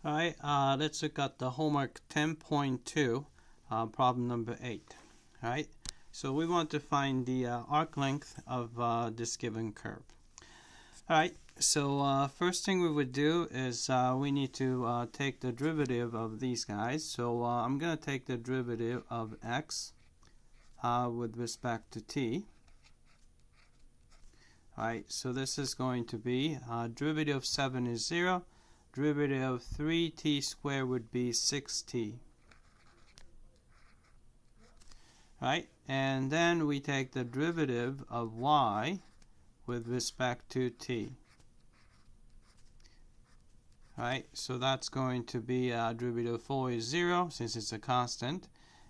Alright, let's look at the homework 10.2, problem number 8. Alright, so we want to find the arc length of this given curve. Alright, so first thing we would do is we need to take the derivative of these guys. So I'm going to take the derivative of x with respect to t. Alright, so this is going to be derivative of 7 is 0. Derivative of 3t squared would be 6t. Right? And then we take the derivative of y with respect to t. Right? So that's going to be derivative of 4 is 0 since it's a constant.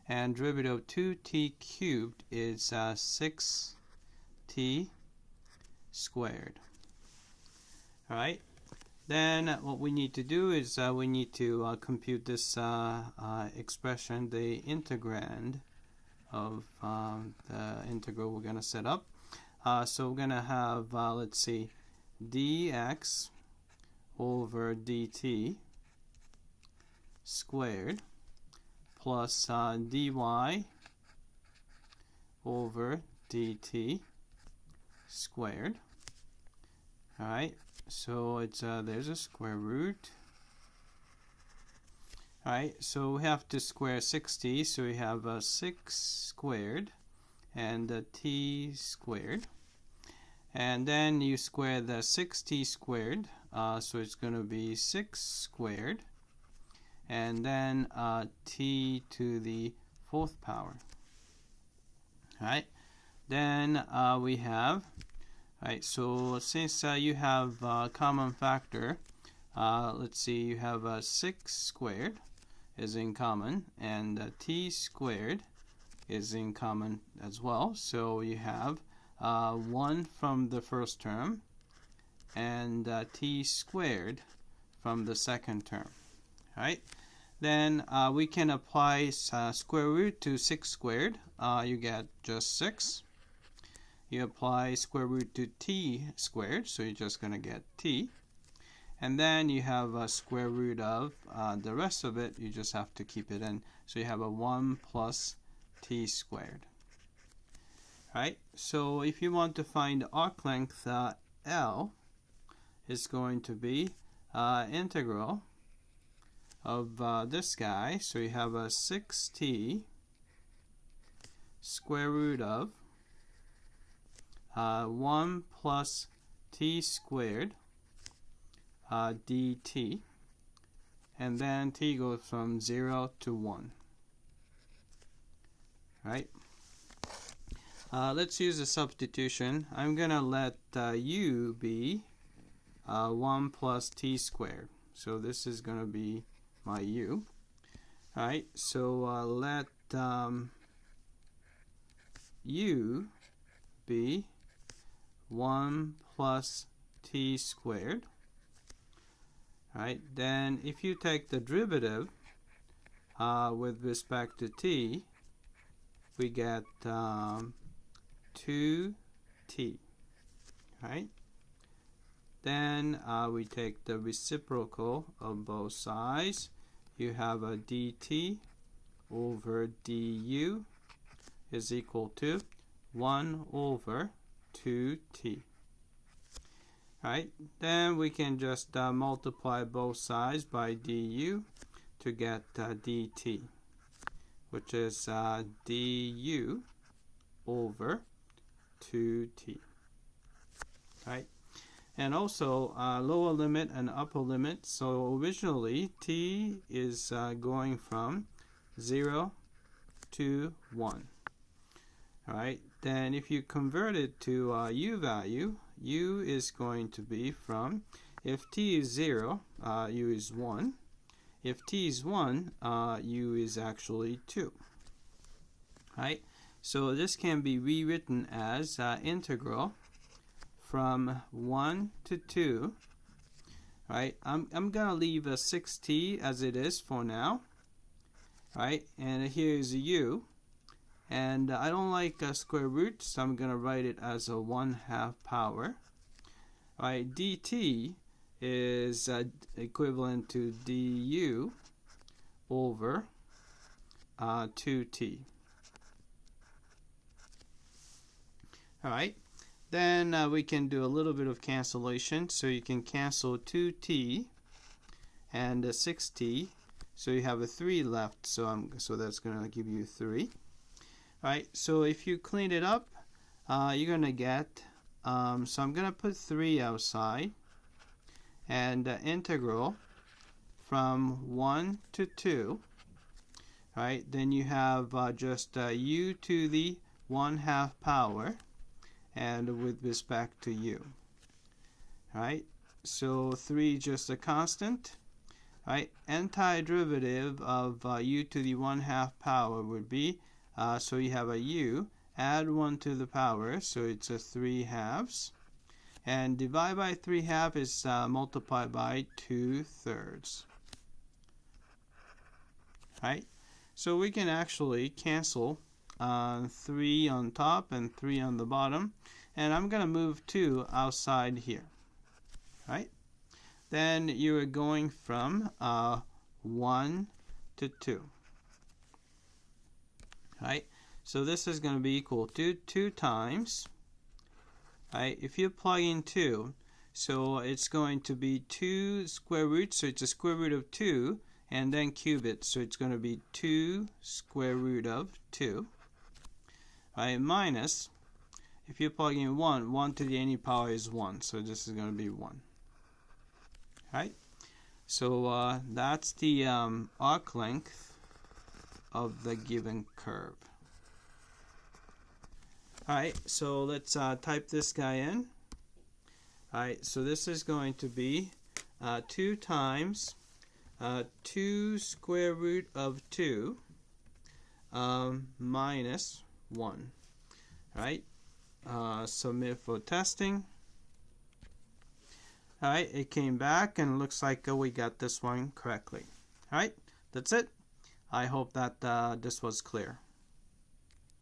And derivative of 2t cubed is 6t squared. Alright? Then what we need to do is we need to compute this expression, the integrand of the integral we're going to set up. So we're going to have, let's see, dx over dt squared plus dy over dt squared. Alright. So it's there's a square root. Alright, so we have to square 6t, so we have 6 squared and t squared. And then you square the 6t squared, so it's going to be 6 squared. And then t to the 4th power. Alright, then we have Alright, so since you have a common factor, let's see, you have 6 squared is in common, and t squared is in common as well. So you have 1 from the first term and t squared from the second term. Alright, then we can apply square root to 6 squared. You get just 6. You apply square root to t squared, so you're just going to get t. And then you have a square root of the rest of it, you just have to keep it in. So you have a 1 plus t squared. Right? So if you want to find the arc length, L is going to be integral of this guy. So you have a 6t square root of 1 plus t squared dt, and then t goes from 0 to 1. Right? Let's use a substitution. I'm going to let u be 1 plus t squared. So this is going to be my u. Alright, so let u be 1 plus t squared. Right, then if you take the derivative with respect to t, we get 2t. Right, then we take the reciprocal of both sides. You have a dt over du is equal to 1 over 2t. Right, then we can just multiply both sides by du to get dt, which is du over 2t. Right, and also lower limit and upper limit. So originally t is going from 0 to 1. Alright, then if you convert it to u value, u is going to be from, if t is 0, u is 1. If t is 1, u is actually 2. Right? So this can be rewritten as integral from 1 to 2. Right? I'm going to leave a 6t as it is for now. Right? And here is a u. And I don't like square root, so I'm going to write it as a 1/2 power. Alright, dt is equivalent to du over 2t. Alright, then we can do a little bit of cancellation. So you can cancel 2t and 6t. So you have a 3 left. So that's going to give you 3. Alright, so if you clean it up, you're going to get, so I'm going to put 3 outside, and integral from 1 to 2. Right, then you have just u to the 1/2 power, and with respect to u. Right, so 3 just a constant. Right, antiderivative of u to the 1/2 power would be, so you have a u, add 1 to the power, so it's a 3/2, and divide by 3/2 is multiplied by 2/3. Right, so we can actually cancel 3 on top and 3 on the bottom, and I'm going to move 2 outside here. Right, then you are going from 1 to 2. Right, so this is going to be equal to 2 times, right, if you plug in 2, so it's going to be 2 square root, so it's a square root of 2, and then cube it, so it's going to be 2 square root of 2, right, minus, if you plug in 1, 1 to the any power is 1, so this is going to be 1. Right, so that's the arc length of the given curve. Alright, so let's type this guy in. Alright, so this is going to be 2 times 2 square root of 2 minus 1. Alright, submit for testing. Alright, it came back and it looks like we got this one correctly. Alright, that's it. I hope that this was clear.